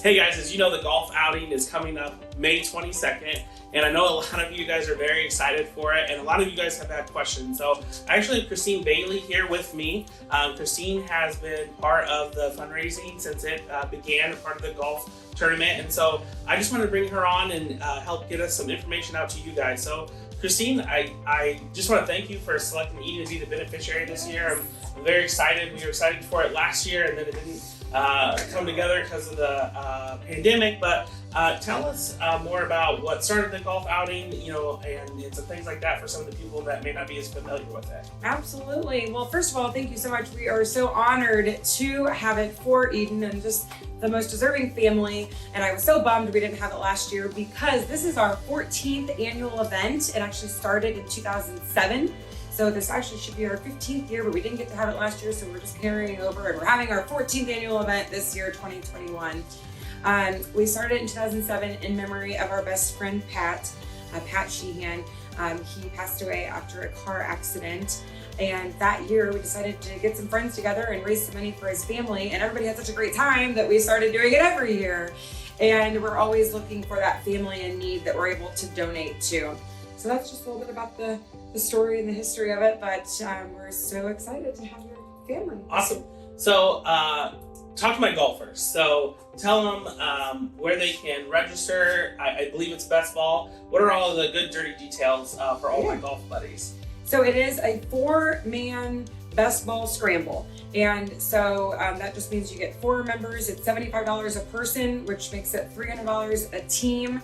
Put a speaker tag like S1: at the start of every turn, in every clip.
S1: Hey guys, as you know, the golf outing is coming up May 22nd, and I know a lot of you guys are very excited for it, and a lot of you guys have had questions. So I actually have Christine Bailey here with me. Christine has been part of the fundraising since it began, a part of the golf tournament, and so I just wanted to bring her on and help get us some information out to you guys. So Christine, I just want to thank you for selecting Eden to be the beneficiary this year. I'm very excited. We were excited for it last year, and then it didn't come together because of the pandemic. But tell us more about what started the golf outing, and some things like that for some of the people that may not be as familiar with it.
S2: Absolutely. Well, first of all, thank you so much. We are so honored to have it for Eden and just the most deserving family. And I was so bummed we didn't have it last year because this is our 14th annual event. It actually started in 2007. So this actually should be our 15th year, but we didn't get to have it last year, so we're just carrying over, and we're having our 14th annual event this year, 2021. We started in 2007 in memory of our best friend, Pat Sheehan. He passed away after a car accident, and that year we decided to get some friends together and raise some money for his family, and everybody had such a great time that we started doing it every year. And we're always looking for that family in need that we're able to donate to. So that's just a little bit about the story and the history of it, but we're so excited to have your family.
S1: Awesome. So talk to my golfers. So tell them where they can register. I believe it's best ball. What are all the good dirty details for all my golf buddies?
S2: So it is a 4-man best ball scramble. And so that just means you get 4 members. It's $75 a person, which makes it $300 a team.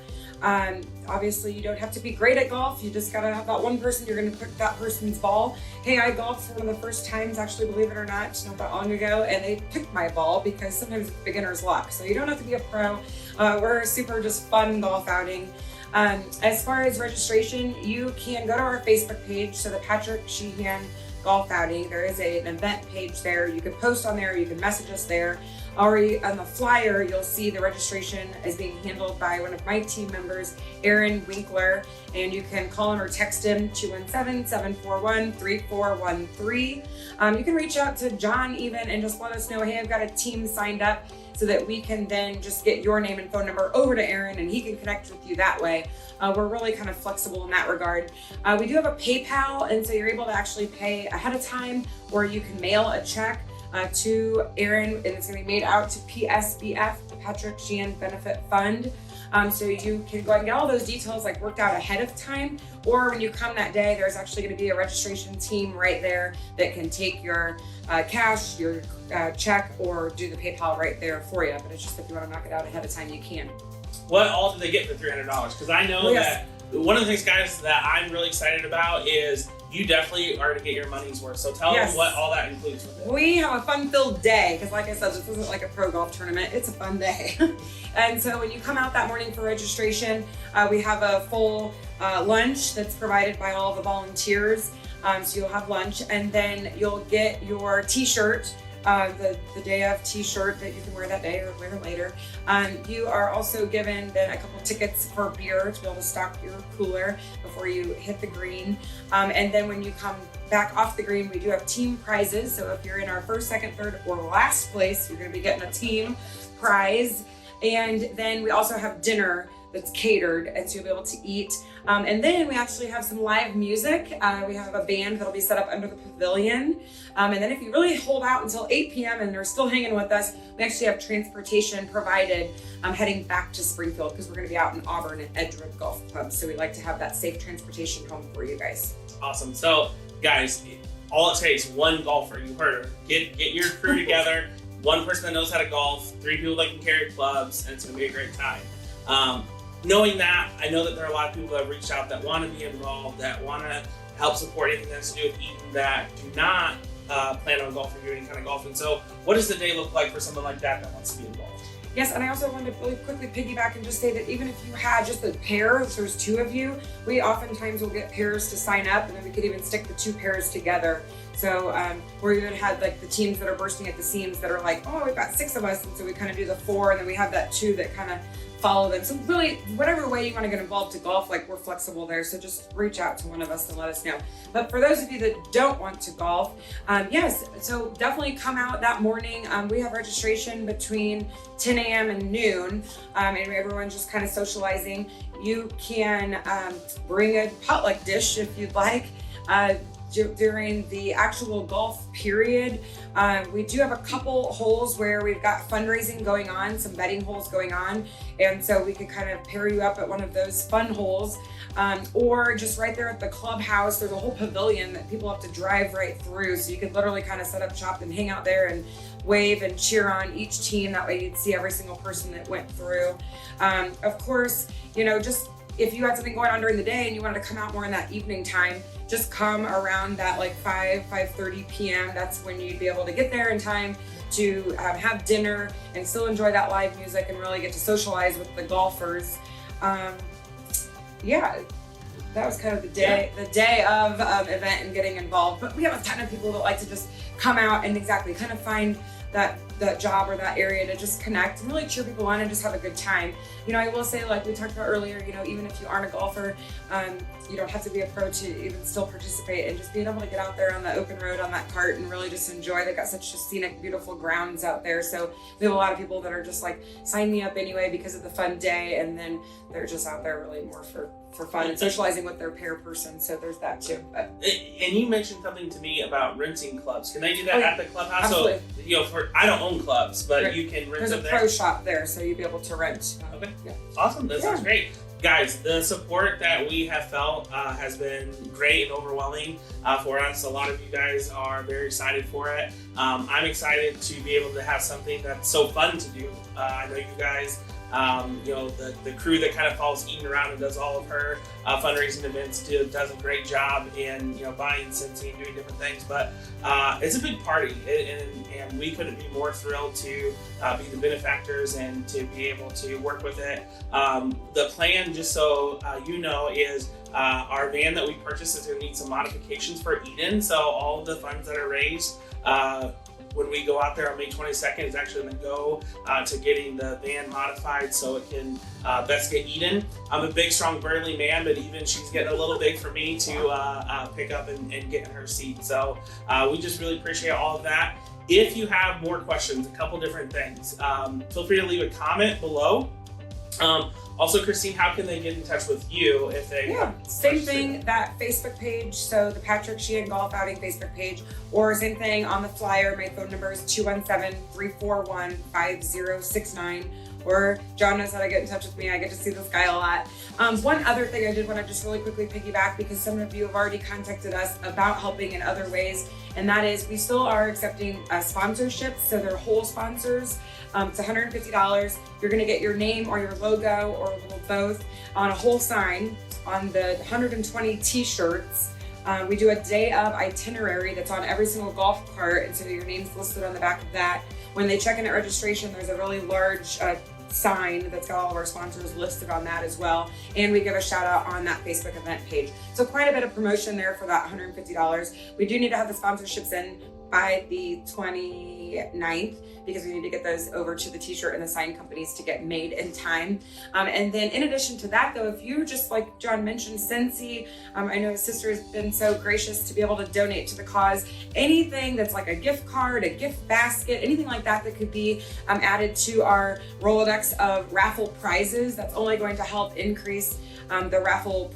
S2: Obviously you don't have to be great at golf. You just gotta have that one person. You're gonna pick that person's ball. Hey, I golfed for one of the first times, actually, believe it or not, not that long ago, and they picked my ball because sometimes it's beginner's luck. So you don't have to be a pro. We're a super just fun golf outing. As far as registration, you can go to our Facebook page. So the Patrick Sheehan Golf Outing, there is an event page there. You can post on there, you can message us there. Already on the flyer, you'll see the registration is being handled by one of my team members, Aaron Winkler, and you can call him or text him, 217-741-3413. You can reach out to John even and just let us know, hey, I've got a team signed up, so that we can then just get your name and phone number over to Aaron and he can connect with you that way. We're really kind of flexible in that regard. We do have a PayPal, and so you're able to actually pay ahead of time, or you can mail a check to Aaron, and it's going to be made out to PSBF, the Patrick Sheehan Benefit Fund. So you can go ahead and get all those details worked out ahead of time, or when you come that day, there's actually going to be a registration team right there that can take your cash, your check, or do the PayPal right there for you. But it's just if you want to knock it out ahead of time, you can.
S1: What all do they get for $300? Because I know that one of the things, guys, that I'm really excited about is you definitely are to get your money's worth. So tell them what all that includes with it.
S2: We have a fun-filled day because, like I said, this isn't like a pro golf tournament. It's a fun day. And so when you come out that morning for registration, we have a full lunch that's provided by all the volunteers. So you'll have lunch, and then you'll get your t-shirt, the day of t-shirt that you can wear that day or wear later. You are also given then a couple tickets for beer to be able to stock your cooler before you hit the green. And then when you come back off the green, we do have team prizes. So if you're in our first, second, third, or last place, you're going to be getting a team prize. And then we also have dinner that's catered, and so you'll be able to eat. And then we actually have some live music. We have a band that'll be set up under the pavilion. And then if you really hold out until 8 p.m. and they're still hanging with us, we actually have transportation provided heading back to Springfield, because we're going to be out in Auburn at Edgewood Golf Club. So we like to have that safe transportation home for you guys.
S1: Awesome. So guys, all it takes, one golfer. You heard her. Get your crew together. One person that knows how to golf, 3 people that can carry clubs, and it's going to be a great time. Knowing that, I know that there are a lot of people that have reached out that want to be involved, that want to help support anything that has to do with Eden, that do not plan on golfing or doing any kind of golfing. So what does the day look like for someone like that wants to be involved?
S2: Yes, and I also wanted to really quickly piggyback and just say that even if you had just a pair, so there's 2 of you, we oftentimes will get pairs to sign up, and then we could even stick the 2 pairs together. So where you would have the teams that are bursting at the seams that are oh, we've got 6 of us, and so we kind of do the 4, and then we have that 2 that kind of follow them. So really, whatever way you want to get involved to golf, like we're flexible there. So just reach out to one of us and let us know. But for those of you that don't want to golf, yes, so definitely come out that morning. We have registration between 10 a.m. and noon, and everyone's just kind of socializing. You can bring a potluck dish if you'd like. During the actual golf period, we do have a couple holes where we've got fundraising going on, some betting holes going on, and so we could kind of pair you up at one of those fun holes, or just right there at the clubhouse. There's a whole pavilion that people have to drive right through, so you could literally kind of set up shop and hang out there and wave and cheer on each team. That way you'd see every single person that went through. Of course, just if you had something going on during the day and you wanted to come out more in that evening time, just come around that like 5:30 p.m. That's when you'd be able to get there in time to have dinner and still enjoy that live music and really get to socialize with the golfers. Yeah, that was kind of the day of event and getting involved. But we have a ton of people that like to just come out and kind of find that job or that area to just connect and really cheer people on and just have a good time. I will say, like we talked about earlier, even if you aren't a golfer, you don't have to be a pro to even still participate, and just being able to get out there on the open road on that cart and really just enjoy. They've got such scenic, beautiful grounds out there. So we have a lot of people that are just like, sign me up anyway because of the fun day, and then they're just out there really more for fun and socializing with their pair person. So there's that too. But.
S1: And you mentioned something to me about renting clubs. Can they do that at the clubhouse?
S2: Absolutely.
S1: So, I don't own clubs, but you can rent them there.
S2: There's a pro shop there, so you'll be able to rent.
S1: Okay.
S2: Yeah.
S1: Awesome. That sounds great. Guys, the support that we have felt has been great and overwhelming for us. A lot of you guys are very excited for it. I'm excited to be able to have something that's so fun to do. I know you guys, the crew that kind of follows Eden around and does all of her fundraising events does a great job in buying Cincy and doing different things. But it's a big party, and we couldn't be more thrilled to be the benefactors and to be able to work with it. The plan, just so is our van that we purchased is going to need some modifications for Eden. So all of the funds that are raised when we go out there on May 22nd is actually going to go to getting the van modified so it can best get Eden. I'm a big, strong, burly man, but even she's getting a little big for me to pick up and get in her seat. So we just really appreciate all of that. If you have more questions, a couple different things, feel free to leave a comment below. Also, Christine, how can they get in touch with you if they...
S2: Yeah, same thing, that Facebook page, so the Patrick Sheehan Golf Outing Facebook page, or same thing on the flyer. My phone number is 217-341-5069, or John knows how to get in touch with me. I get to see this guy a lot. One other thing I did want to just really quickly piggyback, because some of you have already contacted us about helping in other ways, and that is we still are accepting sponsorships, so they're whole sponsors. It's $150. You're going to get your name or your logo or a little both on a whole sign on the 120 t-shirts. We do a day of itinerary that's on every single golf cart, and so your name's listed on the back of that. When they check in at registration, there's a really large sign that's got all of our sponsors listed on that as well, and we give a shout out on that Facebook event page. So quite a bit of promotion there for that $150. We do need to have the sponsorships in by the 29th, because we need to get those over to the t-shirt and the sign companies to get made in time. And then in addition to that though, if you just, like John mentioned, Cincy, I know his sister has been so gracious to be able to donate to the cause. Anything that's like a gift card, a gift basket, anything like that that could be added to our Rolodex of raffle prizes, that's only going to help increase the raffle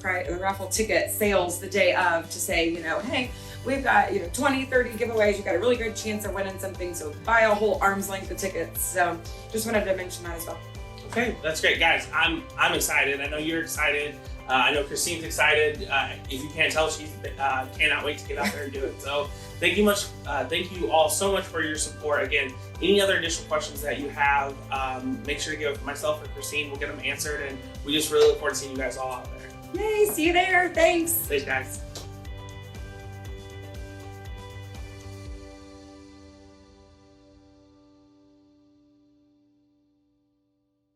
S2: ticket sales the day of, to say, hey, we've got 20, 30 giveaways. You've got a really good chance of winning something, so buy a whole arm's length of tickets. So just wanted to mention that as well.
S1: Okay, that's great, guys. I'm excited. I know you're excited. I know Christine's excited. If you can't tell, she cannot wait to get out there and do it. So thank you all so much for your support. Again, any other additional questions that you have, make sure to give myself or Christine. We'll get them answered, and we just really look forward to seeing you guys all out there.
S2: Yay! See you there. Thanks.
S1: Thanks, guys.